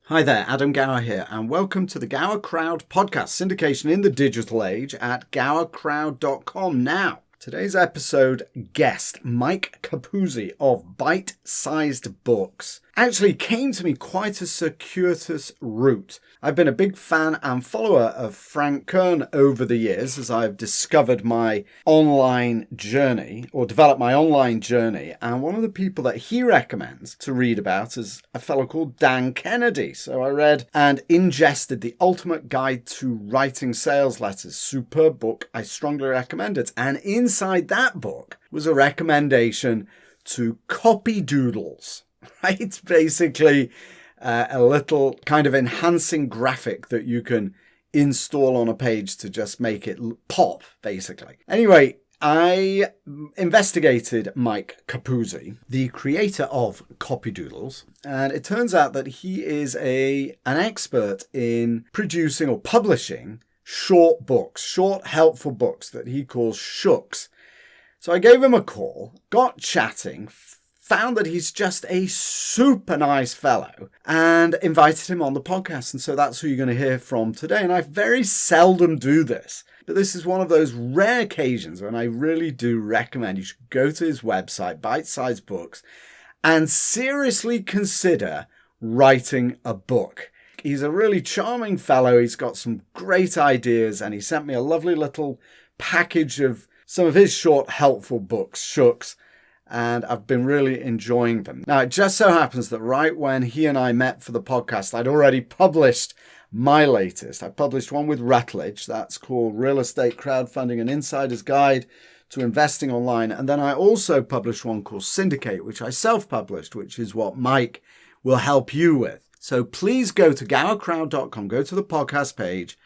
Hi there, Adam Gower here, and welcome to the Gower Crowd podcast, syndication in the digital age at gowercrowd.com. Now, today's episode guest, Mike Capuzzi of Bite-Sized Books, actually came to me quite a circuitous route. I've been a big fan and follower of Frank Kern over the years as I've discovered my online journey or developed my online journey. And one of the people that he recommends to read about is a fellow called Dan Kennedy. So I read and ingested The Ultimate Guide to Writing Sales Letters. Superb book. I strongly recommend it. And inside that book was a recommendation to CopyDoodles. Right? Basically, a little kind of enhancing graphic that you can install on a page to just make it pop, basically. Anyway, I investigated Mike Capuzzi, the creator of CopyDoodles, and it turns out that he is an expert in producing or publishing short books, short helpful books that he calls shooks. So I gave him a call, got chatting, found that he's just a super nice fellow and invited him on the podcast. And so that's who you're going to hear from today. And I very seldom do this, but this is one of those rare occasions when I really do recommend you should go to his website, Bite-Sized Books, and seriously consider writing a book. He's a really charming fellow. He's got some great ideas, and he sent me a lovely little package of some of his short helpful books, shooks, and I've been really enjoying them. Now, it just so happens that right when he and I met for the podcast, I'd already published my latest. I published one with Routledge. That's called Real Estate Crowdfunding, an Insider's Guide to Investing Online. And then I also published one called Syndicate, which I self-published, which is what Mike will help you with. So please go to gowercrowd.com, go to the podcast page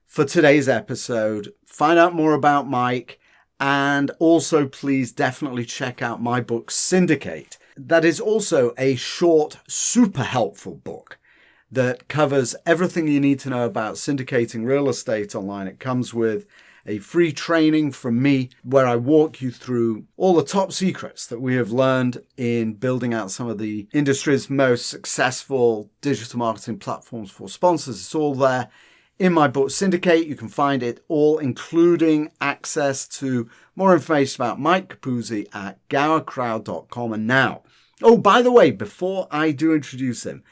for today's episode, find out more about Mike, and also, please definitely check out my book, Syndicate. That is also a short, super helpful book that covers everything you need to know about syndicating real estate online. It comes with a free training from me where I walk you through all the top secrets that we have learned in building out some of the industry's most successful digital marketing platforms for sponsors. It's all there in my book, Syndicate. You can find it all, including access to more information about Mike Capuzzi at gowercrowd.com. And now, oh, by the way, before I do introduce him,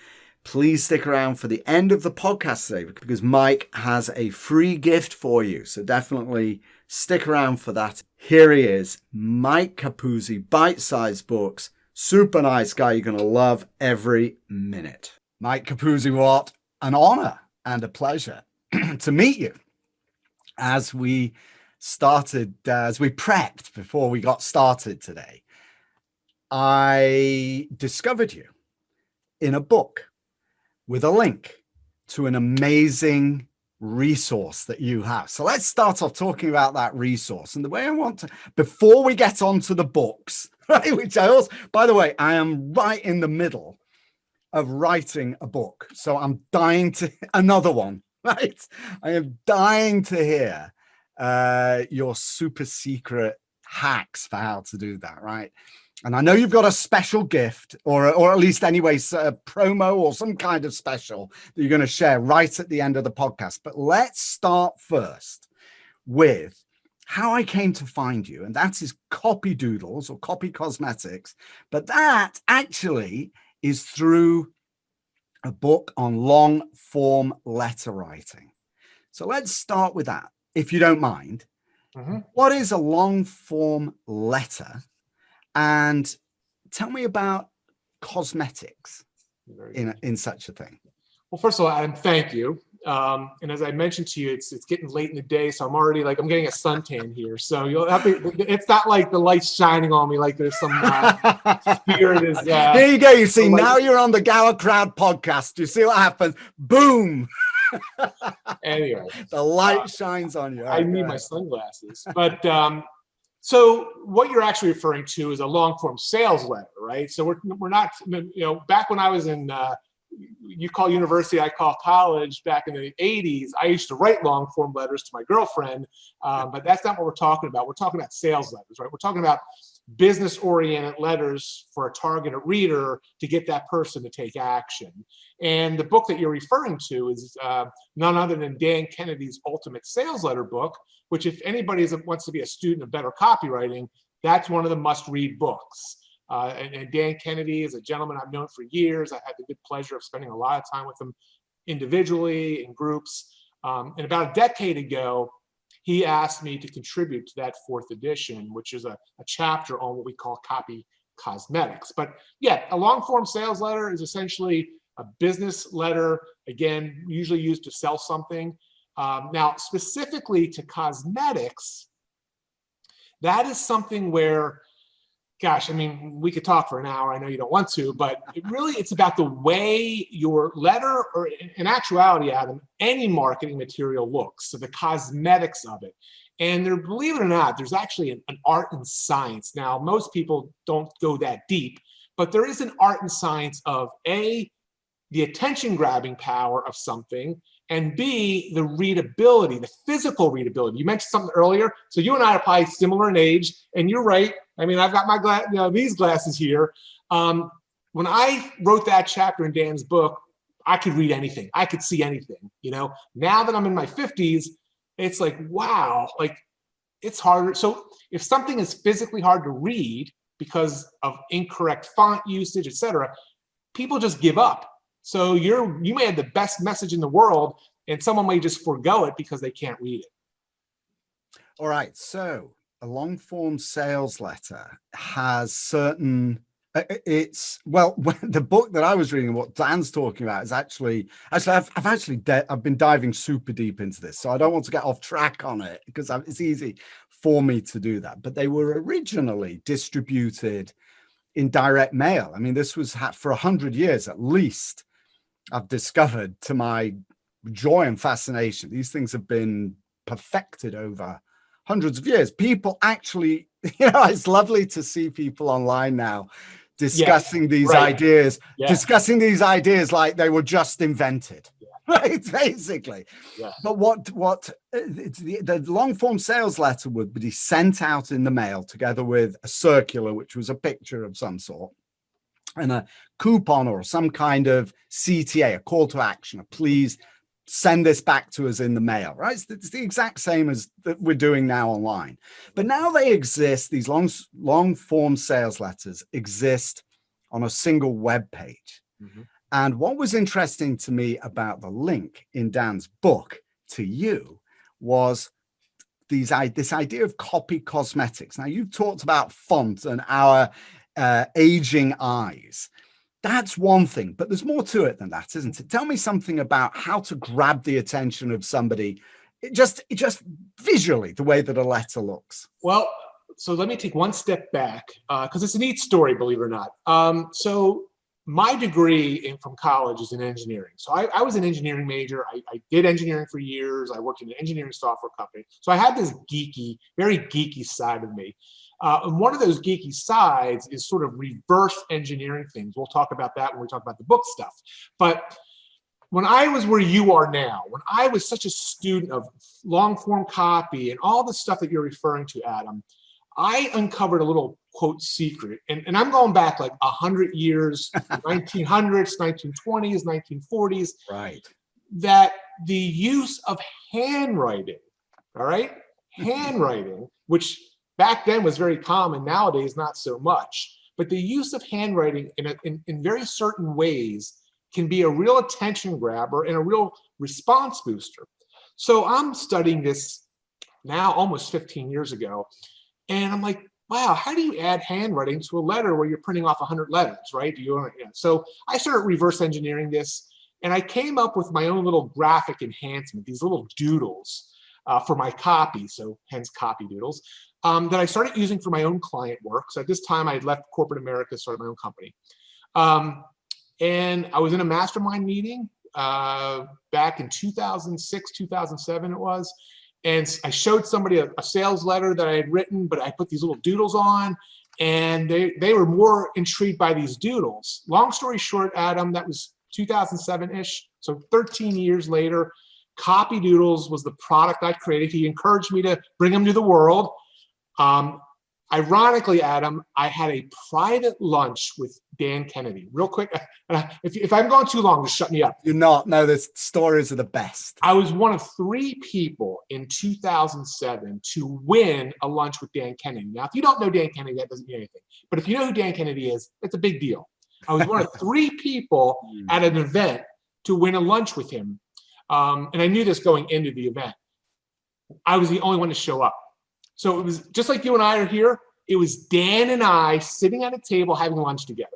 please stick around for the end of the podcast today because Mike has a free gift for you. So definitely stick around for that. Here he is, Mike Capuzzi, Bite-Sized Books. Super nice guy. You're going to love every minute. Mike Capuzzi, what an honor and a pleasure to meet you as we prepped before we got started today. I discovered you in a book with a link to an amazing resource that you have. So let's start off talking about that resource. And the way I want to, before we get on to the books, right, which I also, by the way, I am right in the middle of writing a book. So I'm dying to, another one. Right. I am dying to hear your super secret hacks for how to do that. Right. And I know you've got a special gift or at least anyway, a promo or some kind of special that you're going to share right at the end of the podcast. But let's start first with how I came to find you. And that is CopyDoodles or Copy Cosmetics. But that actually is through a book on long form letter writing. So let's start with that, if you don't mind. Mm-hmm. What is a long form letter? And tell me about cosmetics in such a thing. Well, first of all, Adam, thank you. And as I mentioned to you, it's getting late in the day, so I'm already I'm getting a suntan here. So you'll have to, it's not like the light's shining on me like there's some spirit is. Here you go. You see, now you're on the Gower Crowd podcast. You see what happens? Boom. Anyway, the light shines on you. I need my sunglasses. But so what you're actually referring to is a long form sales letter, right? So we're not, back when I was in you call university, I call college, back in the 80s, I used to write long form letters to my girlfriend, but that's not what we're talking about. We're talking about sales letters, right? We're talking about business-oriented letters for a targeted reader to get that person to take action. And the book that you're referring to is none other than Dan Kennedy's Ultimate Sales Letter book, which if anybody wants to be a student of better copywriting, that's one of the must-read books. And Dan Kennedy is a gentleman I've known for years. I've had the good pleasure of spending a lot of time with him individually, in groups. And about a decade ago, he asked me to contribute to that 4th edition, which is a chapter on what we call copy cosmetics. But yeah, a long form sales letter is essentially a business letter, again, usually used to sell something. Now, specifically to cosmetics, that is something where, gosh, I mean, we could talk for an hour. I know you don't want to, but it's about the way your letter, or in actuality, Adam, any marketing material looks. So the cosmetics of it. And there, believe it or not, there's actually an art and science. Now, most people don't go that deep, but there is an art and science of A, the attention grabbing power of something, and B, the readability, the physical readability. You mentioned something earlier. So you and I are probably similar in age, and you're right. I mean, I've got my these glasses here. When I wrote that chapter in Dan's book, I could read anything. I could see anything. Now that I'm in my 50s, it's like, wow, like it's harder. So if something is physically hard to read because of incorrect font usage, et cetera, people just give up. So you may have the best message in the world, and someone may just forego it because they can't read it. All right. So a long form sales letter has certain, the book that I was reading, what Dan's talking about, is I've been diving super deep into this. So I don't want to get off track on it because it's easy for me to do that. But they were originally distributed in direct mail. I mean, this was for 100 years at least. I've discovered, to my joy and fascination, these things have been perfected over hundreds of years. People actually, it's lovely to see people online now discussing these ideas, discussing these ideas like they were just invented, right? Basically. Yeah. But the long form sales letter would be sent out in the mail together with a circular, which was a picture of some sort, and a coupon or some kind of CTA, a call to action, please send this back to us in the mail, right? It's the exact same as that we're doing now online. But now they exist, these long form sales letters exist on a single web page. Mm-hmm. And what was interesting to me about the link in Dan's book to you was this idea of copy cosmetics. Now, you've talked about font and our aging eyes. That's one thing, but there's more to it than that, isn't it? Tell me something about how to grab the attention of somebody, just visually, the way that a letter looks. Well, so let me take one step back because it's a neat story, believe it or not. So my degree from college is in engineering. So I was an engineering major. I did engineering for years. I worked in an engineering software company. So I had this very geeky side of me. And one of those geeky sides is sort of reverse engineering things. We'll talk about that when we talk about the book stuff. But when I was where you are now, when I was such a student of long form copy and all the stuff that you're referring to, Adam, I uncovered a little quote secret. And I'm going back like 100 years, 1900s, 1920s, 1940s. Right. That the use of handwriting, all right? Handwriting, which back then was very common, nowadays not so much. But the use of handwriting in very certain ways can be a real attention grabber and a real response booster. So I'm studying this now almost 15 years ago. And I'm like, wow, how do you add handwriting to a letter where you're printing off 100 letters, right? So I started reverse engineering this, and I came up with my own little graphic enhancement, these little doodles for my copy, so hence CopyDoodles, that I started using for my own client work. So at this time, I had left corporate America, started my own company. And I was in a mastermind meeting back in 2006, 2007 it was. And I showed somebody a sales letter that I had written, but I put these little doodles on, and they were more intrigued by these doodles. Long story short, Adam, that was 2007-ish. So 13 years later, CopyDoodles was the product I created. He encouraged me to bring them to the world. Ironically, Adam, I had a private lunch with Dan Kennedy. Real quick, if I'm going too long, just shut me up. You're not. No, the stories are the best. I was one of 3 people in 2007 to win a lunch with Dan Kennedy. Now, if you don't know Dan Kennedy, that doesn't mean anything. But if you know who Dan Kennedy is, it's a big deal. I was one of 3 people at an event to win a lunch with him. And I knew this going into the event. I was the only one to show up. So it was just like you and I are here. It was Dan and I sitting at a table having lunch together.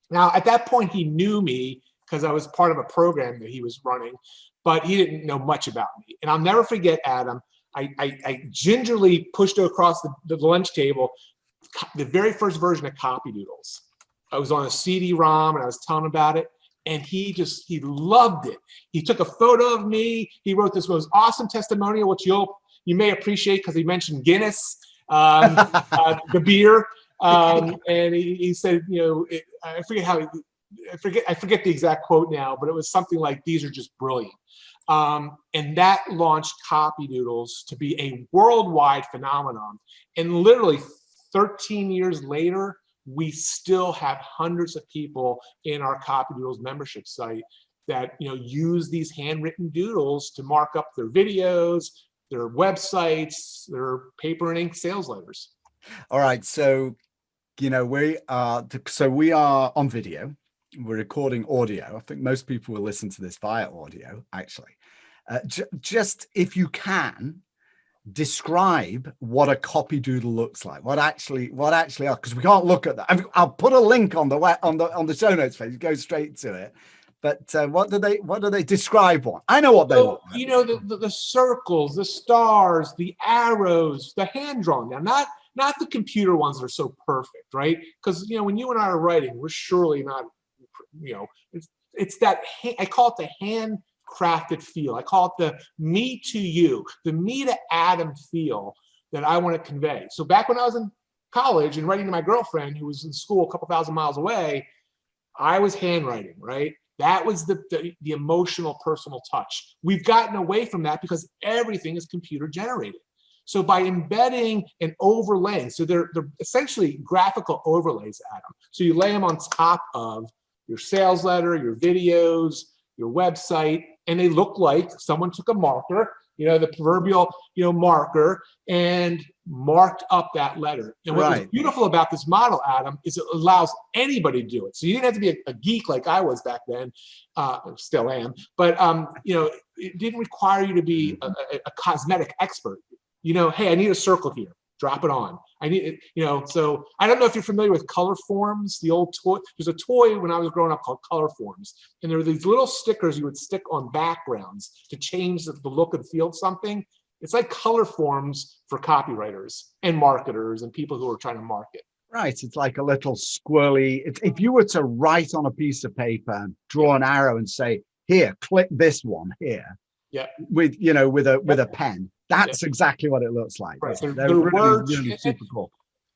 Now, at that point, he knew me because I was part of a program that he was running, but he didn't know much about me. And I'll never forget, Adam, I gingerly pushed across the lunch table the very first version of CopyDoodles. I was on a CD-ROM and I was telling him about it. And he loved it. He took a photo of me. He wrote this most awesome testimonial, which you may appreciate because he mentioned Guinness, the beer. And he said, I forget the exact quote now, but it was something like, "These are just brilliant." And that launched CopyDoodles to be a worldwide phenomenon. And literally 13 years later, we still have hundreds of people in our CopyDoodles membership site that use these handwritten doodles to mark up their videos, their websites, their paper and ink sales letters. All right, so we are on video. We're recording audio. I think most people will listen to this via audio, actually. Just if you can, describe what a CopyDoodle looks like. What actually are, because we can't look at that. I'll put a link on the show notes page. Go straight to it. But what do they describe? One, I know what they look like. The circles, the stars, the arrows, the hand drawn. Now, not the computer ones that are so perfect, right? Because when you and I are writing, we're surely not. It's that I call it the hand crafted feel. I call it the me to you, the me to Adam feel that I want to convey. So back when I was in college and writing to my girlfriend who was in school a couple thousand miles away, I was handwriting, right? That was the emotional, personal touch. We've gotten away from that because everything is computer generated. So by embedding and overlaying, so they're essentially graphical overlays, Adam. So you lay them on top of your sales letter, your videos, your website, and they look like someone took a marker, the proverbial, marker, and marked up that letter. And what was beautiful about this model, Adam, is it allows anybody to do it. So you didn't have to be a geek like I was back then, still am, but it didn't require you to be a cosmetic expert. Hey, I need a circle here. Drop it on. I need it, so I don't know if you're familiar with color forms, the old toy. There's a toy when I was growing up called color forms. And there were these little stickers you would stick on backgrounds to change the look and feel of something. It's like color forms for copywriters and marketers and people who are trying to market. Right. It's like a little squirrely. If you were to write on a piece of paper and draw an arrow and say, here, click this one here. Yeah. With a pen. That's exactly what it looks like. Right. They're words, really super cool.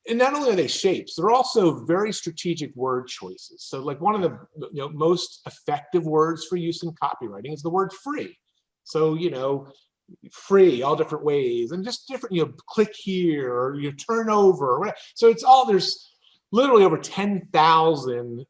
And not only are they shapes, they're also very strategic word choices. So like one of the most effective words for use in copywriting is the word free. So, free, all different ways, and just different, click here or turn over. Or whatever. So there's literally over 10,000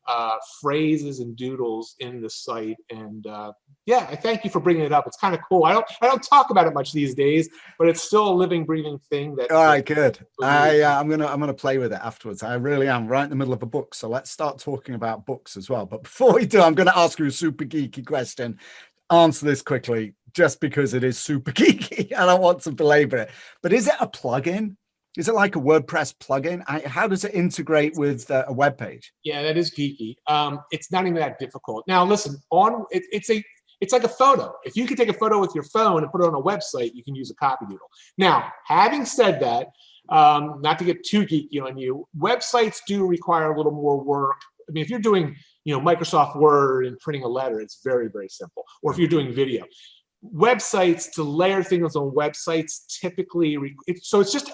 phrases and doodles in the site. And I thank you for bringing it up. It's kind of cool. I don't talk about it much these days, but it's still a living, breathing thing. All right, good. I'm gonna play with it afterwards. I really am right in the middle of a book. So let's start talking about books as well. But before we do, I'm going to ask you a super geeky question. Answer this quickly, just because it is super geeky. I don't want to belabor it. But is it a plugin? Is it like a WordPress plugin? How does it integrate with a web page? Yeah, that is geeky. It's not even that difficult. Now, listen, it's like a photo. If you can take a photo with your phone and put it on a website, you can use a CopyDoodle. Now, having said that, not to get too geeky on you, websites do require a little more work. I mean, if you're doing, Microsoft Word and printing a letter, it's very, very simple. Or if you're doing video. Websites, to layer things on websites, typically, so it's just,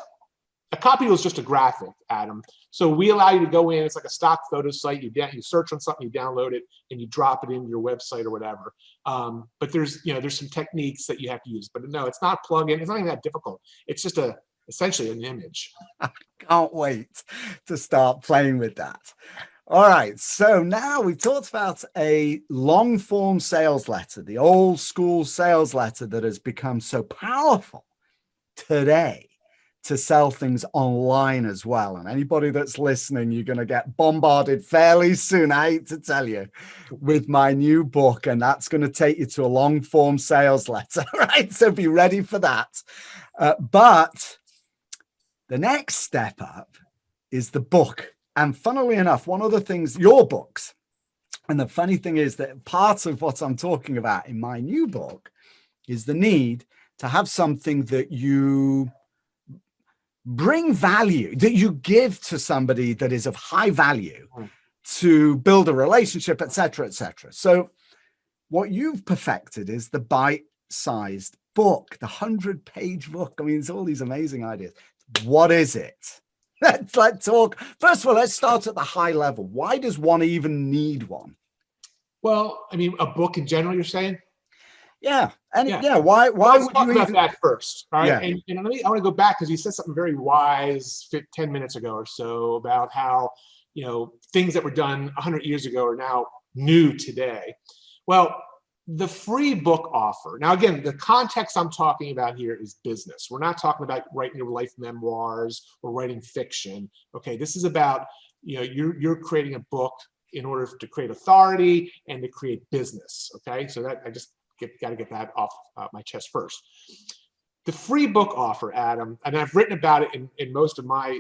a CopyDoodle is just a graphic, Adam. So we allow you to go in. It's like a stock photo site. You search on something, you download it, and you drop it into your website or whatever. But there's some techniques that you have to use. But no, it's not plug-in. It's not even that difficult. It's just a essentially an image. Can't wait to start playing with that. All right, so now we've talked about a long form sales letter, the old school sales letter that has become so powerful today to sell things online as well. And anybody that's listening, you're going to get bombarded fairly soon, I hate to tell you, with my new book. And that's going to take you to a long form sales letter, right? So be ready for that. But the next step up is the book. And funnily enough, one of the things, your books, and the funny thing is that part of what I'm talking about in my new book is the need to have something that you bring value, that you give to somebody that is of high value to build a relationship, et cetera, et cetera. So what you've perfected is the bite-sized book, the 100-page book. I mean, it's all these amazing ideas. What is it? Let's talk. First of all, let's start at the high level. Why does one even need one? Well, I mean, a book in general, you're saying? Yeah. And why Let's would talk you about even that first? All right. Yeah. And I want to go back because you said something very wise 10 minutes ago or so about how, things that were done 100 years ago are now new today. Well, the free book offer. Now, again, the context I'm talking about here is business. We're not talking about writing your life memoirs or writing fiction. Okay, this is about, you're creating a book in order to create authority and to create business. Okay, so that I just got to get that off my chest first. The free book offer, Adam, and I've written about it in most of my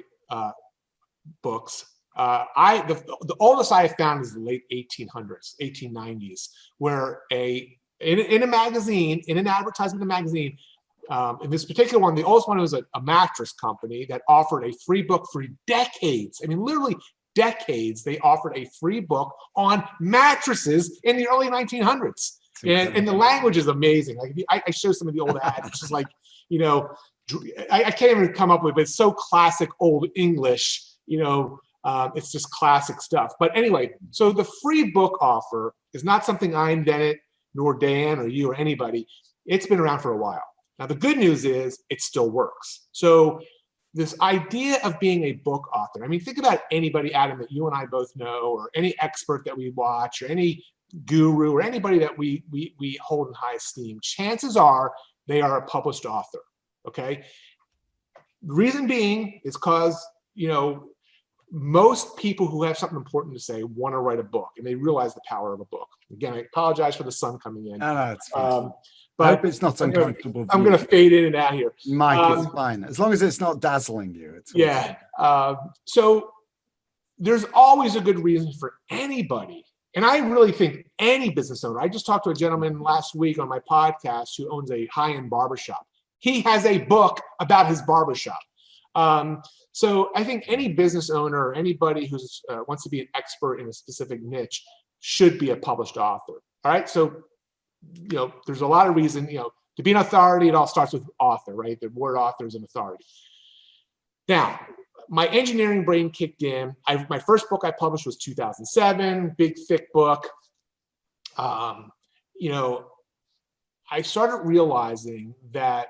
books. The oldest I have found is the late 1800s, 1890s, where in a magazine, in an advertisement in a magazine, in this particular one, the oldest one was a mattress company that offered a free book for decades. I mean, literally decades. They offered a free book on mattresses in the early 1900s. And the language is amazing. Like I show some of the old ads, which is like, I can't even come up with it, but it's so classic old English, it's just classic stuff. But anyway, so the free book offer is not something I invented, nor Dan or you or anybody. It's been around for a while. Now, the good news is it still works. So this idea of being a book author, I mean, think about anybody, Adam, that you and I both know, or any expert that we watch, or any guru, or anybody that we hold in high esteem. Chances are they are a published author, okay? The reason being is because, most people who have something important to say want to write a book, and they realize the power of a book. Again, I apologize for the sun coming in. No, it's fine. But I hope it's not uncomfortable. I'm going to fade in and out here. Mike, it's fine. As long as it's not dazzling you. It's so there's always a good reason for anybody. And I really think any business owner, I just talked to a gentleman last week on my podcast who owns a high-end barbershop. He has a book about his barbershop. So I think any business owner or anybody who wants to be an expert in a specific niche should be a published author. All right. So, there's a lot of reason, to be an authority, it all starts with author, right? The word author is an authority. Now, my engineering brain kicked in. My first book I published was 2007, big, thick book. I started realizing that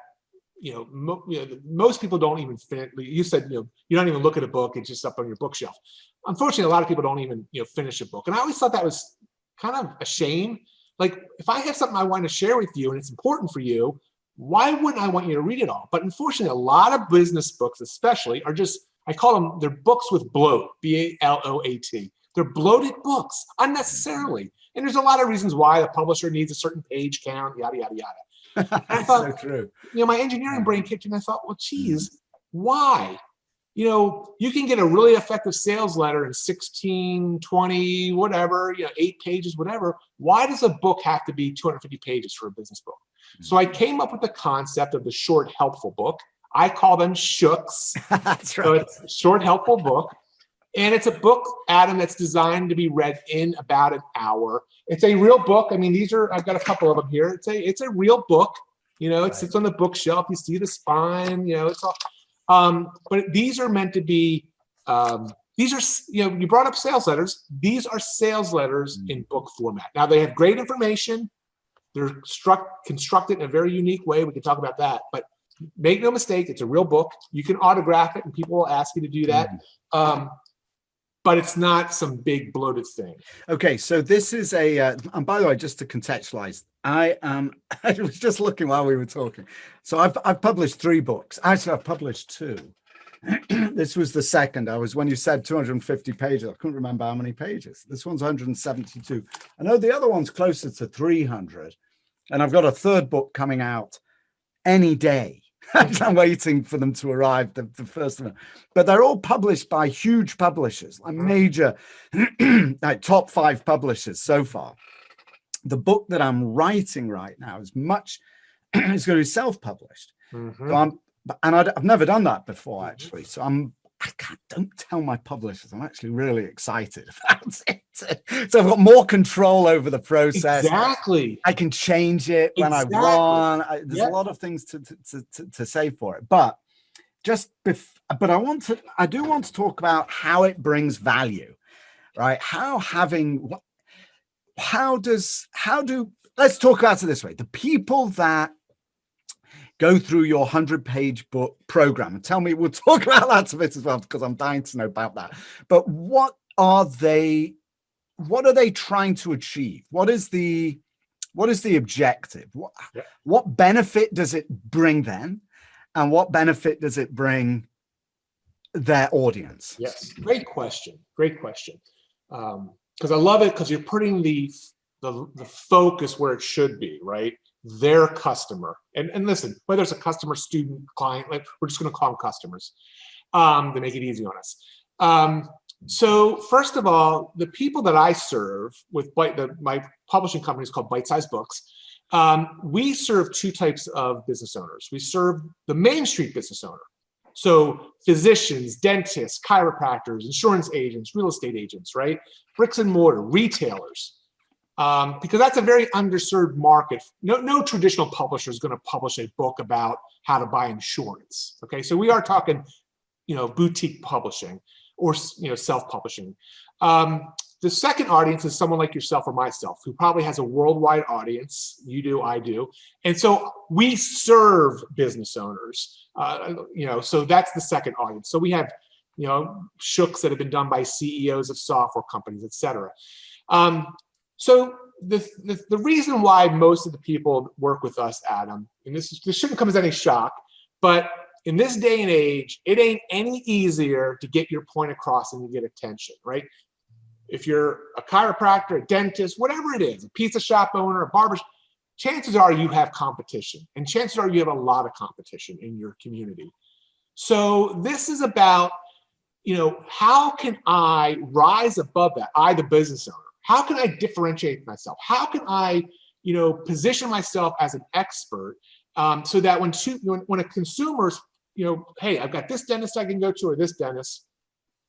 most people don't even finish. You said, you don't even look at a book, it's just up on your bookshelf. Unfortunately, a lot of people don't even, finish a book. And I always thought that was kind of a shame. Like, if I have something I want to share with you and it's important for you, why wouldn't I want you to read it all? But unfortunately, a lot of business books especially are just, I call them, they're books with bloat, B-A-L-O-A-T. They're bloated books unnecessarily. And there's a lot of reasons why the publisher needs a certain page count, yada, yada, yada. I thought, so true. My engineering brain kicked in. I thought, well, geez, why? You can get a really effective sales letter in 16, 20, whatever, 8 pages, whatever. Why does a book have to be 250 pages for a business book? So I came up with the concept of the short, helpful book. I call them shooks. That's right. So it's a short, helpful book. And it's a book, Adam, that's designed to be read in about an hour. It's a real book. I mean, I've got a couple of them here. It's a real book. It sits on the bookshelf. You see the spine, it's all. But these are meant to be, these are, you brought up sales letters. These are sales letters in book format. Now, they have great information. They're constructed in a very unique way. We can talk about that. But make no mistake, it's a real book. You can autograph it and people will ask you to do that. But it's not some big bloated thing. Okay, so this is and by the way, just to contextualize, I was just looking while we were talking. So I've published 3 books. Actually, I've published 2. This was the second. When you said 250 pages, I couldn't remember how many pages. This one's 172. I know the other one's closer to 300. And I've got a 3rd book coming out any day. I'm waiting for them to arrive, the first of them. But they're all published by huge publishers, like major, like top 5 publishers so far. The book that I'm writing right now is it's going to be self-published. So I've never done that before, actually. So don't tell my publishers. I'm actually really excited about it. So I've got more control over the process. Exactly. I can change it when I want. There's a lot of things to say for it. But I do want to talk about how it brings value, right? Let's talk about it this way. The people that go through your 100-page book program, and tell me, we'll talk about that a bit as well, because I'm dying to know about that. But what are they trying to achieve? What is the objective? What benefit does it bring them, and what benefit does it bring their audience? Yes, great question. Because I love it, because you're putting the focus where it should be, right? Their customer. And listen, whether it's a customer, student, client, like, we're just going to call them customers to make it easy on us. So first of all, the people that I serve with my publishing company is called Bite Size Books. We serve 2 types of business owners. We serve the Main Street business owner. So physicians, dentists, chiropractors, insurance agents, real estate agents, right? Bricks and mortar, retailers. Because that's a very underserved market. No traditional publisher is going to publish a book about how to buy insurance. Okay, so we are talking, boutique publishing or self-publishing. The second audience is someone like yourself or myself, who probably has a worldwide audience. You do, I do, and so we serve business owners. So that's the second audience. So we have, shooks that have been done by CEOs of software companies, etc. So the reason why most of the people work with us, Adam, and this shouldn't come as any shock, but in this day and age, it ain't any easier to get your point across and to get attention, right? If you're a chiropractor, a dentist, whatever it is, a pizza shop owner, a barber, chances are you have competition, and chances are you have a lot of competition in your community. So this is about, how can I rise above that? I, the business owner. How can I differentiate myself? How can I, position myself as an expert so that when a consumer's, hey, I've got this dentist I can go to or this dentist,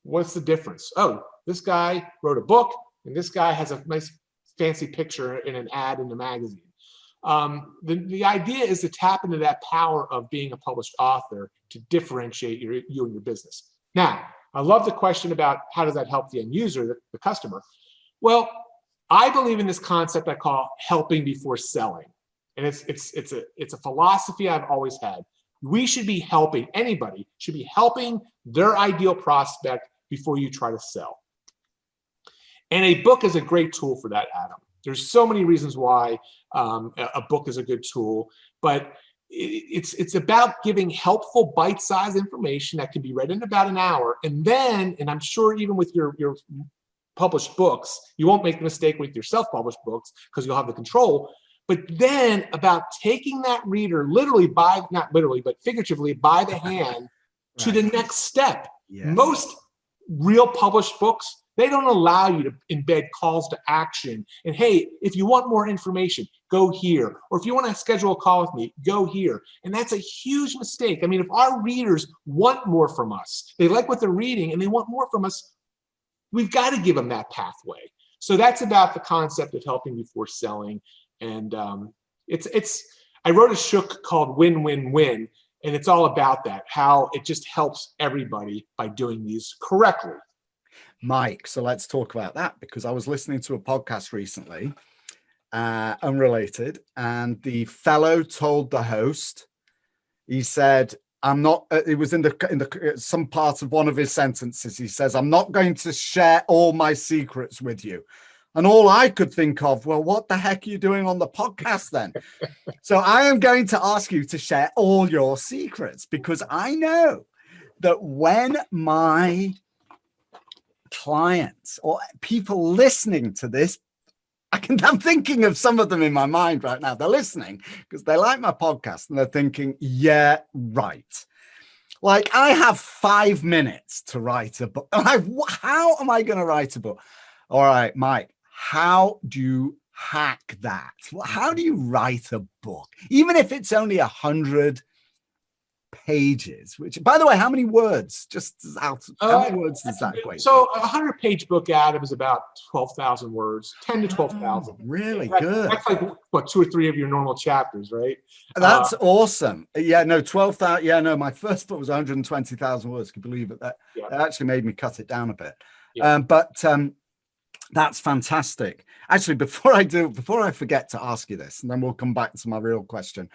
what's the difference? Oh, this guy wrote a book and this guy has a nice fancy picture in an ad in the magazine. The idea is to tap into that power of being a published author to differentiate you and your business. Now, I love the question about how does that help the end user, the customer. Well, I believe in this concept I call helping before selling. And it's a philosophy I've always had. We should be helping, anybody should be helping their ideal prospect before you try to sell. And a book is a great tool for that, Adam. There's so many reasons why a book is a good tool, but it's about giving helpful bite-sized information that can be read in about an hour. And then, and I'm sure even with your published books, you won't make the mistake with your self-published books because you'll have the control, but then about taking that reader literally not literally, but figuratively by the hand to the next step. Yes. Most real published books, they don't allow you to embed calls to action. And hey, if you want more information, go here. Or if you want to schedule a call with me, go here. And that's a huge mistake. I mean, if our readers want more from us, they like what they're reading and they want more from us, we've got to give them that pathway. So that's about the concept of helping before selling. And I wrote a shook called Win, Win, Win. And it's all about that, how it just helps everybody by doing these correctly. Mike, so let's talk about that, because I was listening to a podcast recently, unrelated, and the fellow told the host, He said, I'm not, it was in the some part of one of his sentences. He says, I'm not going to share all my secrets with you. And all I could think of, well, what the heck are you doing on the podcast then? So I am going to ask you to share all your secrets, because I know that when my clients or people listening to this, I'm thinking of some of them in my mind right now. They're listening because they like my podcast and they're thinking, yeah, right. Like, I have 5 minutes to write a book. How am I going to write a book? All right, Mike, how do you hack that? How do you write a book? Even if it's only 100 pages, which, by the way, how many words? How many words does that equate? So a 100-page book, Adam, is about 12,000 words, 10 to 12,000. Really good. That's like what, 2 or 3 of your normal chapters, right? That's awesome. Yeah, no, 12,000. Yeah, no, my first book was 120,000 words. Can you believe it? That actually made me cut it down a bit. Yeah. But that's fantastic. Actually, before I forget to ask you this, and then we'll come back to my real question.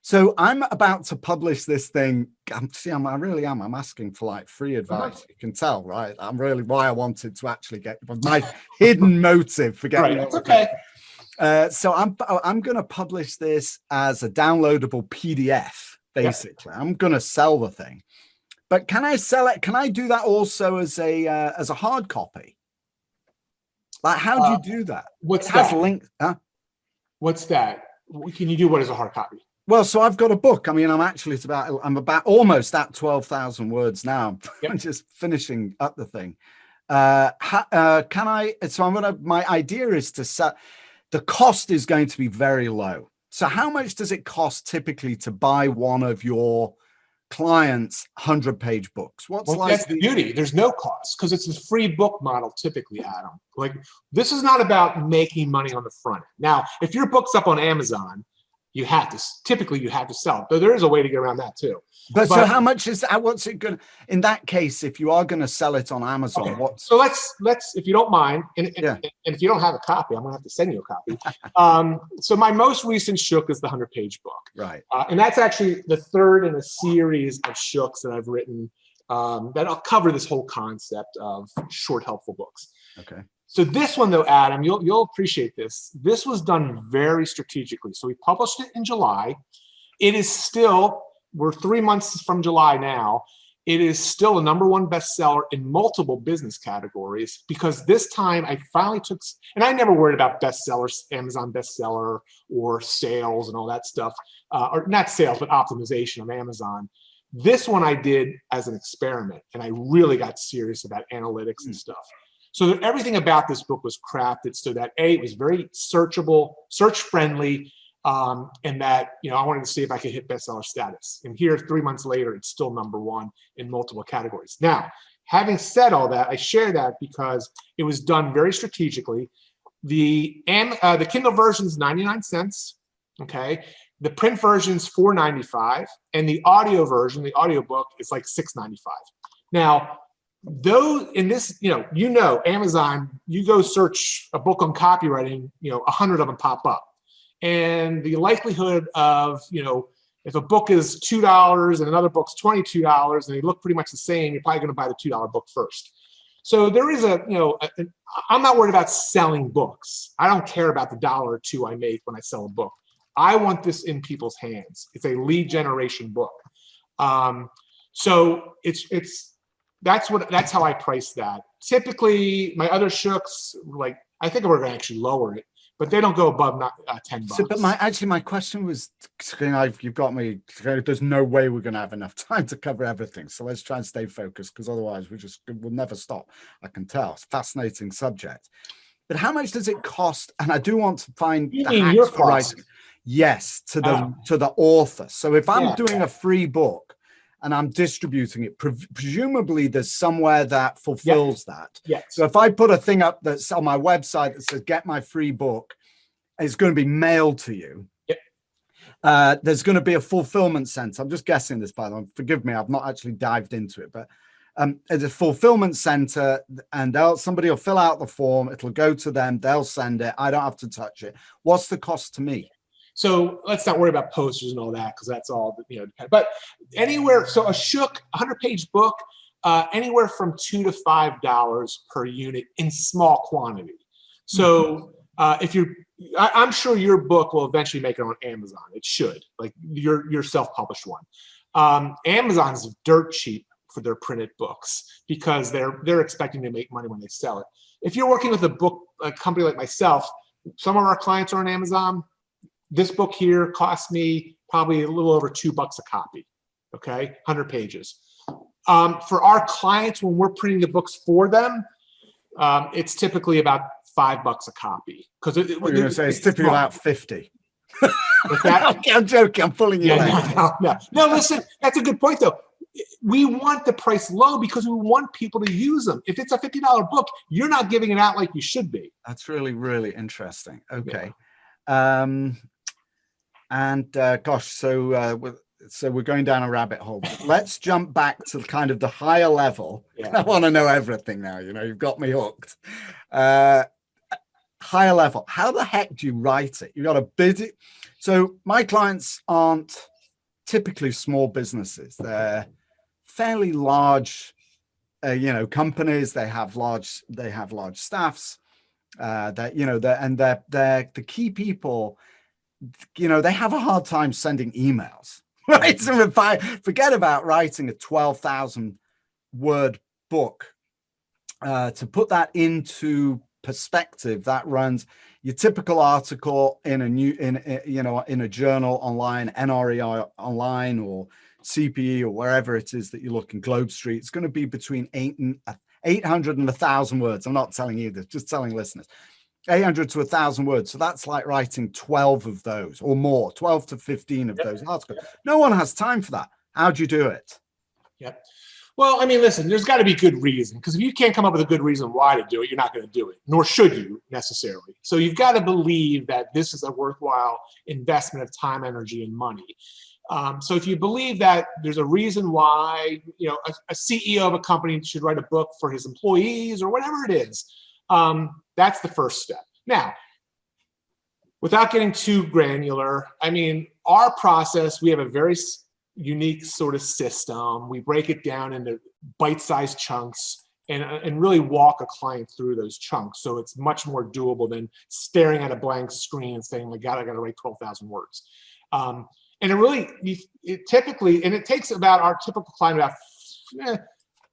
So I'm about to publish this thing. I really am. I'm asking for like free advice. You can tell, right? I'm really why I wanted to actually get my hidden motive for getting it. Okay. So I'm going to publish this as a downloadable PDF. Basically, I'm going to sell the thing. But can I sell it? Can I do that also as a hard copy? Like, how do you do that? What's that? Link, huh? What's that? Can you do what as a hard copy? Well, so I've got a book. I mean, I'm about almost at 12,000 words now. Yep. I'm just finishing up the thing. My idea is to set, the cost is going to be very low. So how much does it cost typically to buy one of your clients' 100-page books? That's the beauty. There's no cost because it's a free book model typically, Adam. Like, this is not about making money on the front end. Now, if your book's up on Amazon, you have to sell it. Though there is a way to get around that too. But so how much is that? What's it going to, in that case, if you are going to sell it on Amazon, okay. So let's, if you don't mind, and if you don't have a copy, I'm going to have to send you a copy. So my most recent shook is the 100-page book. Right. And that's actually the third in a series of shooks that I've written that'll cover this whole concept of short, helpful books. Okay. So this one, though, Adam, you'll appreciate this. This was done very strategically. So we published it in July. It is still, we're 3 months from July now. It is still a #1 bestseller in multiple business categories because this time I finally took, and I never worried about bestsellers, Amazon bestseller or sales and all that stuff, or not sales, but optimization of Amazon. This one I did as an experiment, and I really got serious about analytics and stuff. So everything about this book was crafted so that it was very searchable, search friendly, and that I wanted to see if I could hit bestseller status. And here, 3 months later, it's still #1 in multiple categories. Now, having said all that, I share that because it was done very strategically. The Kindle version is 99 cents. Okay, the print version is $4.95, and the audio version, the audiobook, is like $6.95. Now, those in this, Amazon, you go search a book on copywriting, 100 of them pop up. And the likelihood of, if a book is $2 and another book's $22 and they look pretty much the same, you're probably going to buy the $2 book first. So there is I'm not worried about selling books. I don't care about the $1 or $2 I make when I sell a book. I want this in people's hands. It's a lead generation book. So that's how I price that. Typically, my other shooks, like, I think we're going to actually lower it, but they don't go above $10. So, but my question was, you've got me. There's no way we're going to have enough time to cover everything. So let's try and stay focused, because otherwise we'll never stop. I can tell. It's a fascinating subject. But how much does it cost? And I do want to find the hacks for writing. Yes, to the author. So if I'm doing a free book and I'm distributing it, presumably there's somewhere that fulfills that. Yes. So if I put a thing up that's on my website that says, get my free book, it's going to be mailed to you. Yep. There's going to be a fulfillment center. I'm just guessing this, by the way. Forgive me, I've not actually dived into it, but there's a fulfillment center, and somebody will fill out the form. It'll go to them. They'll send it. I don't have to touch it. What's the cost to me? So let's not worry about posters and all that, because that's all, but anywhere, so a Shook 100-page book, anywhere from $2 to $5 per unit in small quantity. So I'm sure your book will eventually make it on Amazon. It should, like your self-published one. Amazon's dirt cheap for their printed books because they're expecting to make money when they sell it. If you're working with a company like myself, some of our clients are on Amazon. This book here cost me probably a little over $2 a copy. Okay, 100 pages. For our clients, when we're printing the books for them, it's typically about $5 a copy. Because you're going to say it's typically about 50. That, I'm joking. I'm pulling you. No, listen, that's a good point though. We want the price low because we want people to use them. If it's a $50 book, you're not giving it out like you should be. That's really, really interesting. Okay. Gosh, so we're going down a rabbit hole. Let's jump back to kind of the higher level. I want to know everything now. You've got me hooked. Higher level. How the heck do you write it? You've got a busy. So my clients aren't typically small businesses. They're fairly large, companies. They have large staffs. They're the key people. They have a hard time sending emails, right? So if I forget about writing a 12,000 word book, to put that into perspective, that runs your typical article in a journal online, NREI online or CPE or wherever it is that you're looking, Globe Street. It's going to be between 800 and 1,000 words. I'm not telling you this, just telling listeners. 800 to 1,000 words. So that's like writing 12 of those or more, 12 to 15 of those articles. No one has time for that. How do you do it? Yep. Well, I mean, listen, there's got to be good reason, because if you can't come up with a good reason why to do it, you're not going to do it, nor should you necessarily. So you've got to believe that this is a worthwhile investment of time, energy, and money. So if you believe that there's a reason why, a CEO of a company should write a book for his employees or whatever it is, that's the first step. Now, without getting too granular, I mean, our process, we have a very unique sort of system. We break it down into bite-sized chunks and really walk a client through those chunks. So it's much more doable than staring at a blank screen and saying, my God, I got to write 12,000 words. And it takes about our typical client about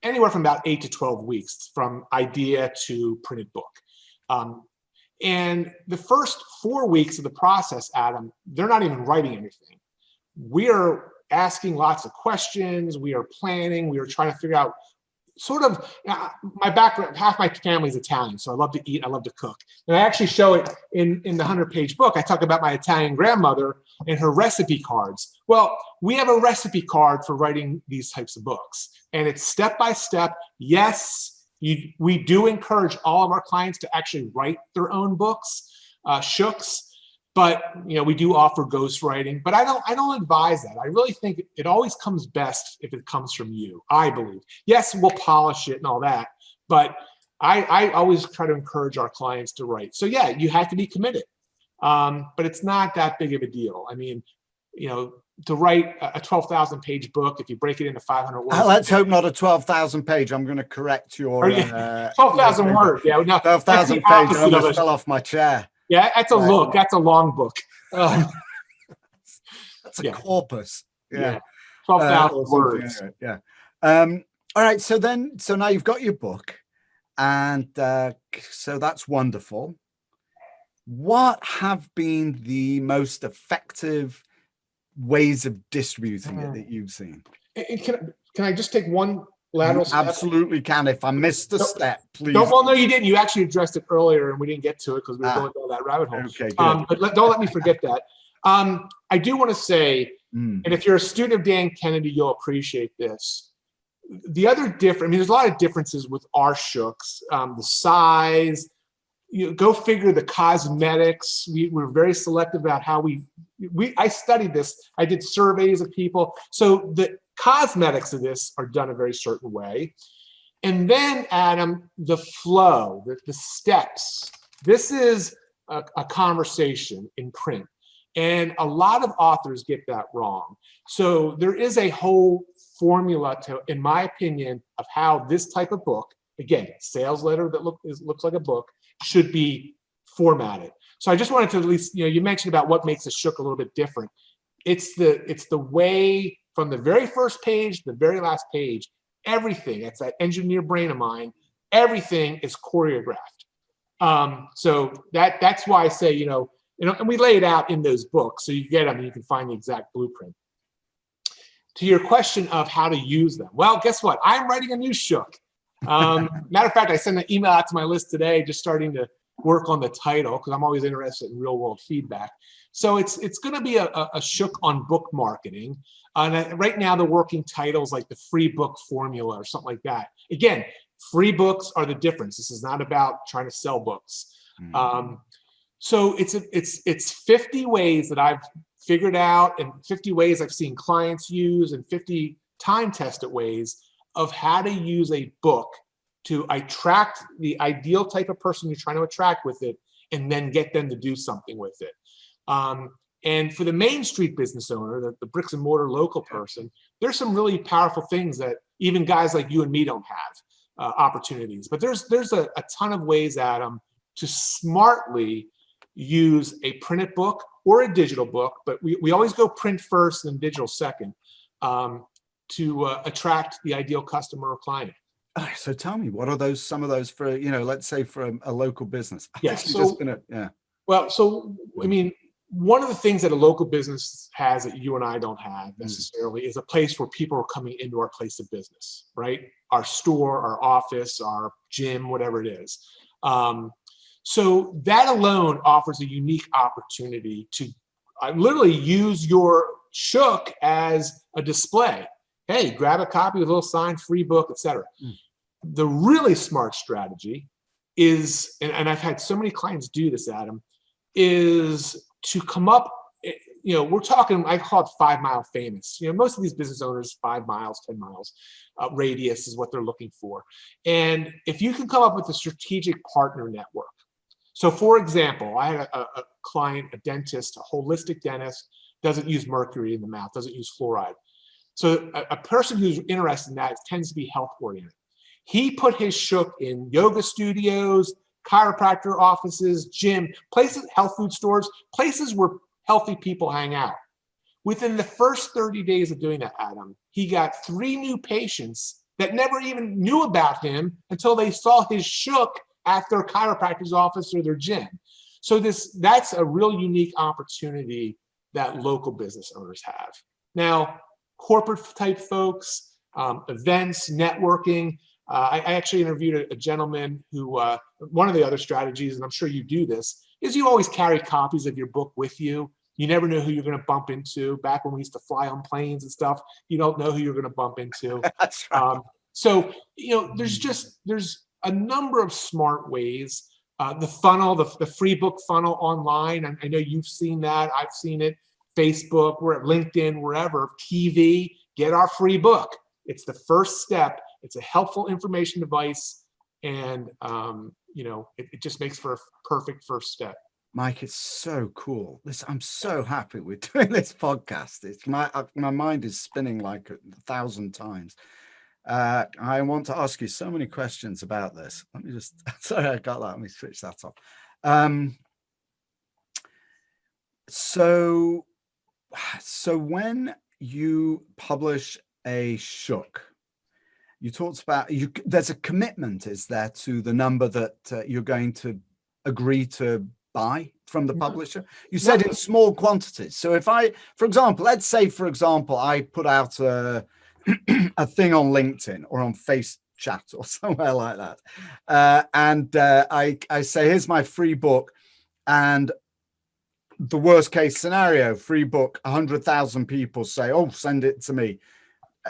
anywhere from about 8 to 12 weeks from idea to printed book. And the first 4 weeks of the process, Adam, they're not even writing anything. We are asking lots of questions. We are planning. We are trying to figure out sort of my background. Half my family is Italian, so I love to eat. I love to cook. And I actually show it in the 100-page book. I talk about my Italian grandmother and her recipe cards. Well, we have a recipe card for writing these types of books, and it's step by step. Yes, we do encourage all of our clients to actually write their own books, Shooks. But we do offer ghostwriting, but I don't advise that. I really think it always comes best if it comes from you, I believe. Yes, we'll polish it and all that, but I always try to encourage our clients to write. So yeah, you have to be committed, but it's not that big of a deal. I mean, to write a 12,000 page book, if you break it into 500 words. Let's hope not a 12,000 page. I'm going to correct your 12,000 words. Yeah, no, 12,000 page. I almost fell off my chair. Yeah, that's a look. That's a long book. That's a corpus. Yeah. 12,000 words. Yeah. All right. So now you've got your book, and so that's wonderful. What have been the most effective ways of distributing it that you've seen? And can I just take one lateral step? Absolutely can. If I missed a step, please. No, you didn't. You actually addressed it earlier, and we didn't get to it because we were going down that rabbit hole. Okay, good. But don't let me forget that. I do want to say, and if you're a student of Dan Kennedy, you'll appreciate this. The other there's a lot of differences with our Shooks. The size, go figure the cosmetics. We're very selective about how I studied this. I did surveys of people. So the cosmetics of this are done a very certain way. And then, Adam, the flow, the steps. This is a conversation in print. And a lot of authors get that wrong. So there is a whole formula to, in my opinion, of how this type of book, again, sales letter that looks like a book, should be formatted. So I just wanted to at least, you mentioned about what makes a shook a little bit different. It's the way from the very first page to the very last page, everything, it's that engineer brain of mine, everything is choreographed. So that's why I say, and we lay it out in those books, so you get them and you can find the exact blueprint. To your question of how to use them, well, guess what? I'm writing a new shook. Matter of fact, I sent an email out to my list today, just starting to work on the title because I'm always interested in real world feedback. So it's going to be a shook on book marketing. Right now, the working titles like the free book formula or something like that. Again, free books are the difference. This is not about trying to sell books. Mm-hmm. So it's 50 ways that I've figured out, and 50 ways I've seen clients use, and 50 time-tested ways of how to use a book to attract the ideal type of person you're trying to attract with it, and then get them to do something with it. And for the Main Street business owner, the bricks and mortar local person, there's some really powerful things that even guys like you and me don't have opportunities. But there's a ton of ways, Adam, to smartly use a printed book or a digital book, but we always go print first and digital second, to attract the ideal customer or client. So tell me, what are some of those for, let's say for a local business? Yeah. Well, so I mean, one of the things that a local business has that you and I don't have necessarily is a place where people are coming into our place of business, right? Our store, our office, our gym, whatever it is. So that alone offers a unique opportunity to literally use your shook as a display. Hey, grab a copy with a little sign, free book, etc. The really smart strategy is, and I've had so many clients do this, Adam, is to come up, we're talking, I call it 5 mile famous. Most of these business owners, 5 miles, 10 miles radius is what they're looking for. And if you can come up with a strategic partner network. So for example, I had a client, a dentist, a holistic dentist, doesn't use mercury in the mouth, doesn't use fluoride. So a person who's interested in that tends to be health oriented. He put his shook in yoga studios, chiropractor offices, gym, places, health food stores, places where healthy people hang out. Within the first 30 days of doing that, Adam, he got 3 new patients that never even knew about him until they saw his shook at their chiropractor's office or their gym. So that's a real unique opportunity that local business owners have. Now, corporate type folks, events, networking. I actually interviewed a gentleman who, one of the other strategies, and I'm sure you do this, is you always carry copies of your book with you. You never know who you're going to bump into. Back when we used to fly on planes and stuff, you don't know who you're going to bump into. That's right. So, there's a number of smart ways. The funnel, the free book funnel online. I know you've seen that. I've seen it. Facebook, we're at LinkedIn, wherever, TV, get our free book. It's the first step. It's a helpful information device. And, it just makes for a perfect first step. Mike, it's so cool. I'm so happy we're doing this podcast. It's my mind is spinning like 1,000 times. I want to ask you so many questions about this. Let me just, sorry, I got that. Let me switch that off. So when you publish a shook, you talked about there's a commitment, is there, to the number that you're going to agree to buy from the publisher? You said in small quantities. So if for example, let's say, I put out a thing on LinkedIn or on Face Chat or somewhere like that. And I say, here's my free book. And the worst case scenario, free book, 100,000 people say, oh, send it to me.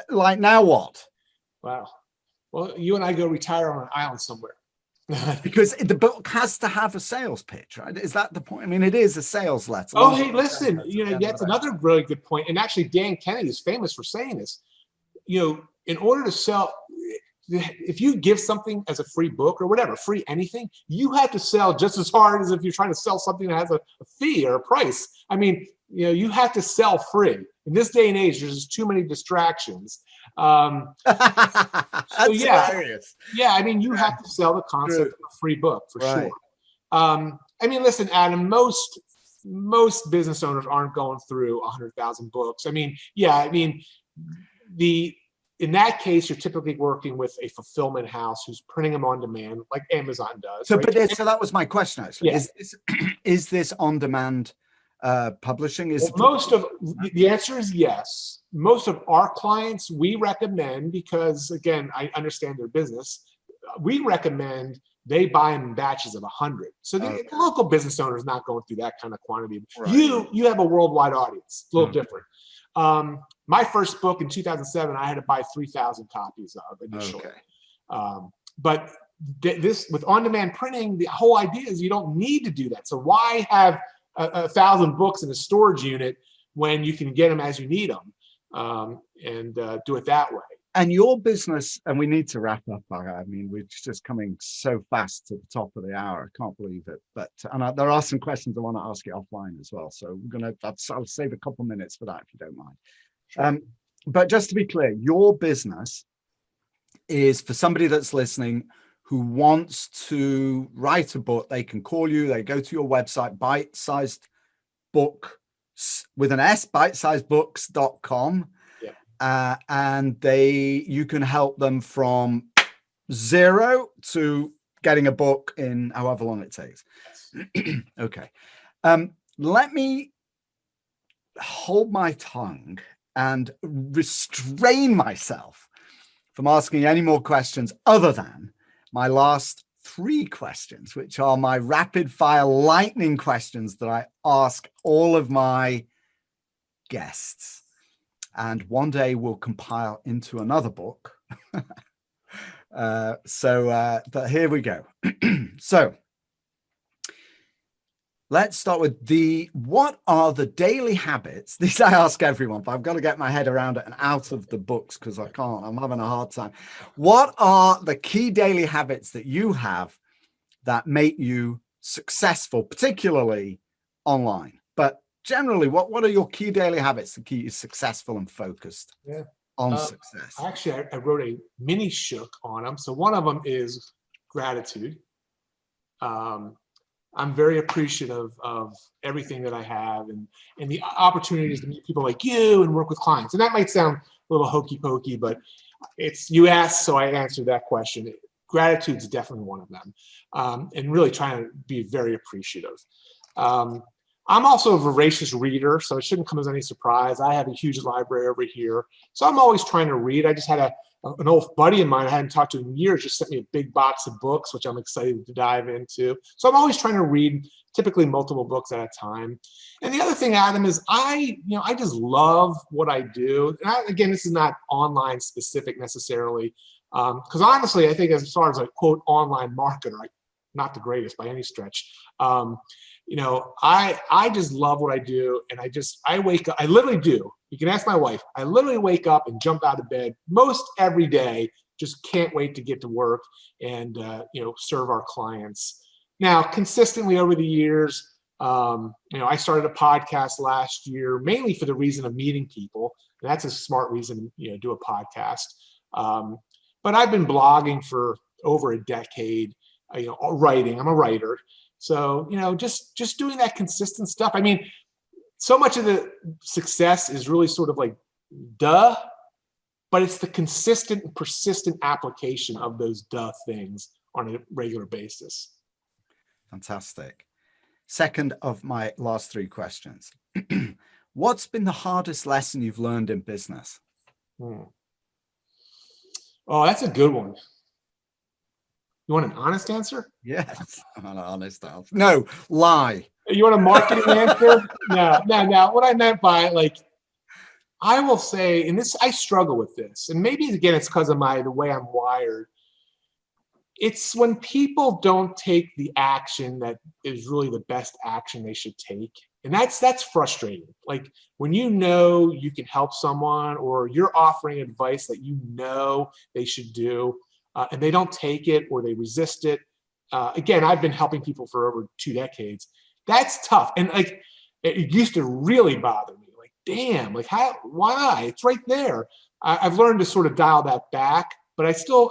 Like, now what? Wow. Well, you and I go retire on an island somewhere. Because the book has to have a sales pitch, right? Is that the point? I mean, it is a sales letter. Oh, hey, listen, that's another really good point. And actually, Dan Kennedy is famous for saying this. In order to sell, if you give something as a free book or whatever, free anything, you have to sell just as hard as if you're trying to sell something that has a fee or a price. I mean, you have to sell free. In this day and age, there's just too many distractions. That's hilarious. Yeah, I mean, you have to sell the concept of a free book for sure. I mean, listen, Adam, most business owners aren't going through 100,000 books. I mean, in that case, you're typically working with a fulfillment house who's printing them on demand, like Amazon does. So, right? so that was my question, actually. Yeah. Is this on-demand publishing? The answer is yes. Most of our clients, we recommend, because again, I understand their business, we recommend they buy them in batches of 100. So the local business owner is not going through that kind of quantity. Right. You have a worldwide audience, a little different. My first book in 2007, I had to buy 3,000 copies of initially. But this with on-demand printing, the whole idea is you don't need to do that. So why have 1,000 books in a storage unit when you can get them as you need them, and do it that way? And your business, and we need to wrap up. I mean, we're just coming so fast to the top of the hour. I can't believe it. But there are some questions I want to ask you offline as well. So I'll save a couple minutes for that if you don't mind. Sure. But just to be clear, your business is for somebody that's listening who wants to write a book. They can call you. They go to your website, Bite-Sized Books with an S, bitesizedbooks.com. And you can help them from 0 to getting a book in however long it takes. Okay. Let me hold my tongue and restrain myself from asking any more questions other than my last 3 questions, which are my rapid fire lightning questions that I ask all of my guests. And one day we'll compile into another book. But here we go. So let's start with what are the daily habits? These I ask everyone, but I've got to get my head around it and out of the books because I can't. I'm having a hard time. What are the key daily habits that you have that make you successful, particularly online? But generally, what are your key daily habits that keep you successful and focused on success? Actually, I wrote a mini shook on them. So one of them is gratitude. I'm very appreciative of everything that I have and the opportunities to meet people like you and work with clients. And that might sound a little hokey pokey, but you asked, so I answered that question. Gratitude is definitely one of them, and really trying to be very appreciative. I'm also a voracious reader, so it shouldn't come as any surprise. I have a huge library over here, so I'm always trying to read. I just had an old buddy of mine I hadn't talked to in years just sent me a big box of books, which I'm excited to dive into. So I'm always trying to read, typically multiple books at a time. And the other thing, Adam, is I just love what I do. And again, this is not online specific necessarily, because honestly, I think as far as a quote online marketer, I'm not the greatest by any stretch. I just love what I do. And I wake up, I literally do. You can ask my wife. I literally wake up and jump out of bed most every day. Just can't wait to get to work and, serve our clients. Now, consistently over the years, I started a podcast last year, mainly for the reason of meeting people. And that's a smart reason, to do a podcast. But I've been blogging for over a decade, writing. I'm a writer. So, just doing that consistent stuff. I mean, so much of the success is really sort of like duh, but it's the consistent and persistent application of those duh things on a regular basis. Fantastic. Second of my last 3 questions. What's been the hardest lesson you've learned in business? Oh, that's a good one. You want an honest answer? Yes, an honest answer. No, lie. You want a marketing answer? No. What I meant by I will say, and this, I struggle with this, and maybe again, it's because of the way I'm wired. It's when people don't take the action that is really the best action they should take. And that's frustrating. Like when you can help someone or you're offering advice that they should do, and they don't take it or they resist it. Again, I've been helping people for over 2 decades. That's tough. And like, it used to really bother me. Like, damn, like why? It's right there. I've learned to sort of dial that back, but it still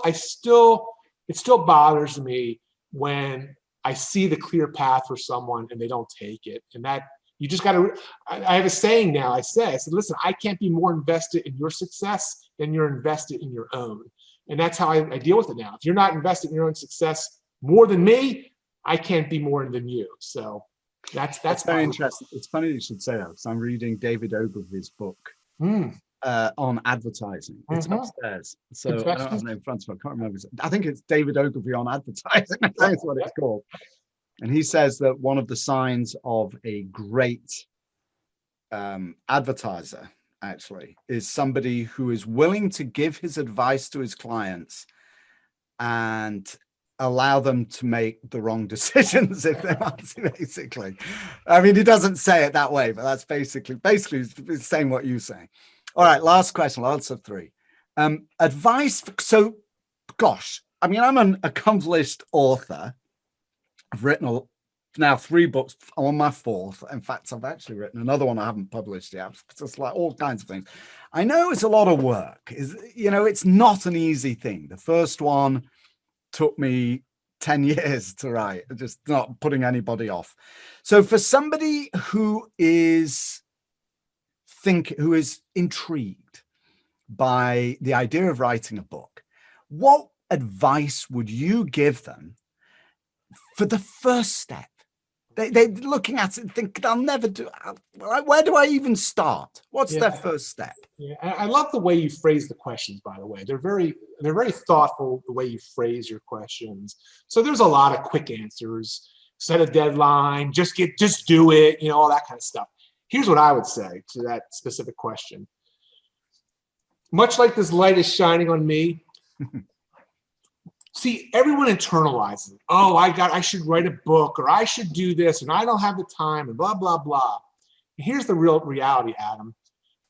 bothers me when I see the clear path for someone and they don't take it. And that you just got to, I have a saying now. I said, listen, I can't be more invested in your success than you're invested in your own. And that's how I deal with it now. If you're not invested in your own success more than me, I can't be more than you. So that's very interesting. It's funny you should say that, because I'm reading David Ogilvy's book on advertising. It's upstairs, so I don't have it in front of me. I can't remember. I think it's David Ogilvy on advertising. That's what it's called. And he says that one of the signs of a great advertiser actually is somebody who is willing to give his advice to his clients and allow them to make the wrong decisions if they want to, basically. I mean, he doesn't say it that way, but that's basically he's saying what you're saying. All right, last question. I'll answer 3. Advice. So, gosh, I mean, I'm an accomplished author. I've written now 3 books. I'm on my 4th. In fact, I've actually written another one I haven't published yet. It's just like all kinds of things. I know it's a lot of work. It's not an easy thing. The first one took me 10 years to write, just not putting anybody off. So for somebody who is intrigued by the idea of writing a book, what advice would you give them for the first step? They're looking at it and think, I'll never do it. Where do I even start? What's their first step? Yeah, I love the way you phrase the questions, by the way. They're very thoughtful, the way you phrase your questions. So there's a lot of quick answers, set a deadline, just do it, all that kind of stuff. Here's what I would say to that specific question. Much like this light is shining on me, see, everyone internalizes it. Oh, I should write a book, or I should do this, and I don't have the time, and blah, blah, blah. And here's the real reality, Adam.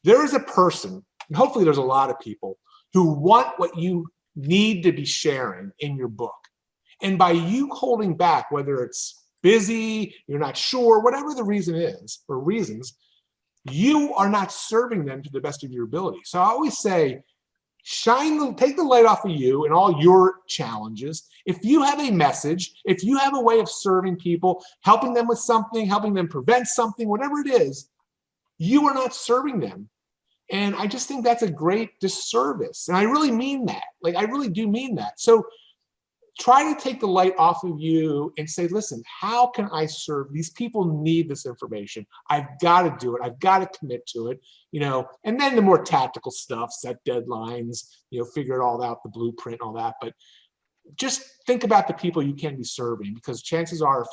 There is a person, and hopefully there's a lot of people, who want what you need to be sharing in your book. And by you holding back, whether it's busy, you're not sure, whatever the reason is, or reasons, you are not serving them to the best of your ability. So I always say, take the light off of you and all your challenges. If you have a message, if you have a way of serving people, helping them with something, helping them prevent something, whatever it is, you are not serving them. And I just think that's a great disservice. And I really mean that. Like, I really do mean that. So try to take the light off of you and say, listen, how can I serve? These people need this information. I've got to do it. I've got to commit to it, and then the more tactical stuff, set deadlines, figure it all out, the blueprint, all that. But just think about the people you can be serving, because chances are if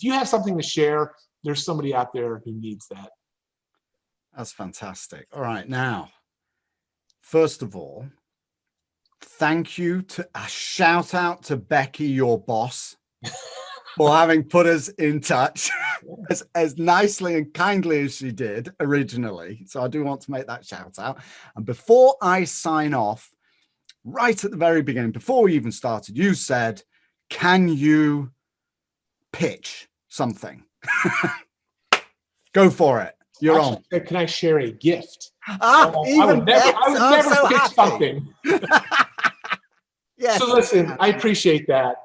you have something to share, there's somebody out there who needs that. That's fantastic. All right. Now, first of all, thank you a shout out to Becky, your boss, for having put us in touch as nicely and kindly as she did originally. So I do want to make that shout out. And before I sign off, right at the very beginning, before we even started, you said, can you pitch something? Go for it. You're on. Can I share a gift? I would never pitch something. Yes. So listen, I appreciate that.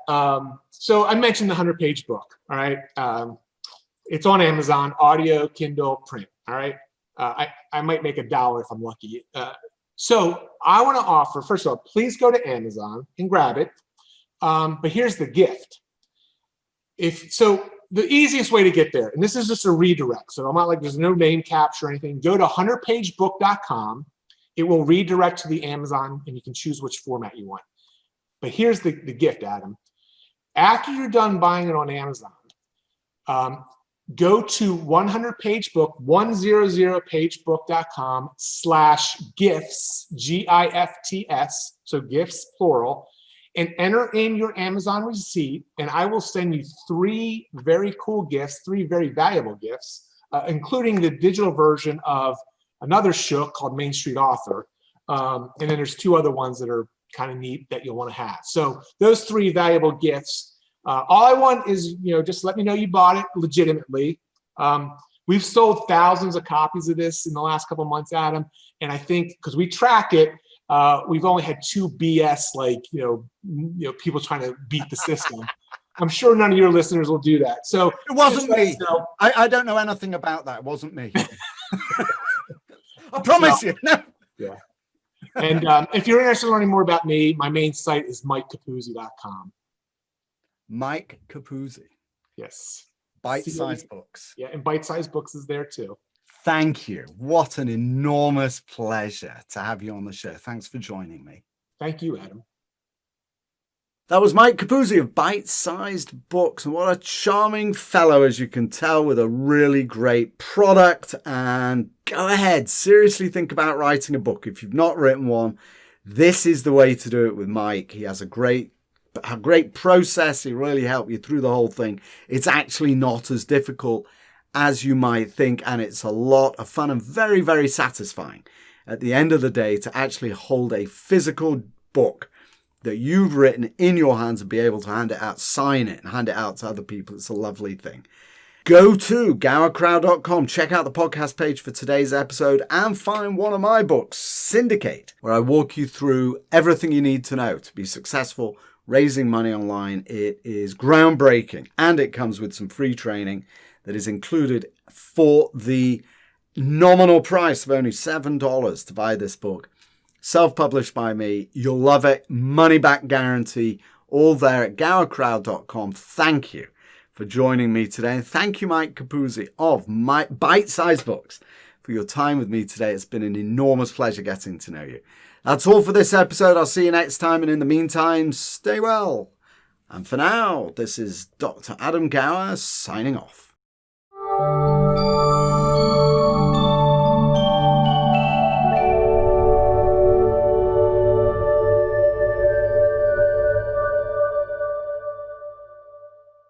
So I mentioned the 100-page book. All right. It's on Amazon, audio, Kindle, print. All right. I might make $1 if I'm lucky. So I want to offer, first of all, please go to Amazon and grab it. But here's the gift. The easiest way to get there, and this is just a redirect, so I'm not like there's no name capture or anything. Go to 100pagebook.com. It will redirect to the Amazon, and you can choose which format you want. But here's the gift, Adam. After you're done buying it on Amazon, go to 100pagebook, 100pagebook.com/gifts, GIFTS, so gifts, plural, and enter in your Amazon receipt, and I will send you 3 very cool gifts, 3 very valuable gifts, including the digital version of another shook called Main Street Author. And then there's 2 other ones that are kind of neat that you'll want to have. So those 3 valuable gifts. All I want is, just let me know you bought it legitimately. We've sold thousands of copies of this in the last couple of months, Adam. And I think because we track it, we've only had 2 BS, people trying to beat the system. I'm sure none of your listeners will do that. So it wasn't me. I don't know anything about that. It wasn't me. I promise you. No. Yeah. And if you're interested in learning more about me, my main site is MikeCapuzzi.com. Mike Capuzzi. Yes. Bite-sized books. Yeah, and Bite-sized books is there too. Thank you. What an enormous pleasure to have you on the show. Thanks for joining me. Thank you, Adam. That was Mike Capuzzi of Bite-sized Books. And what a charming fellow, as you can tell, with a really great product. And go ahead, seriously think about writing a book. If you've not written one, this is the way to do it with Mike. He has a great process. He really helped you through the whole thing. It's actually not as difficult as you might think, and it's a lot of fun and very, very satisfying at the end of the day to actually hold a physical book that you've written in your hands and be able to hand it out, sign it, and hand it out to other people. It's a lovely thing. Go to gowercrowd.com, check out the podcast page for today's episode, and find one of my books, Syndicate, where I walk you through everything you need to know to be successful raising money online. It is groundbreaking, and it comes with some free training that is included for the nominal price of only $7 to buy this book. Self-published by me. You'll love it. Money back guarantee. All there at gowercrowd.com. Thank you for joining me today. And thank you, Mike Capuzzi of my Bite-sized Books, for your time with me today. It's been an enormous pleasure getting to know you. That's all for this episode. I'll see you next time. And in the meantime, stay well. And for now, this is Dr. Adam Gower signing off.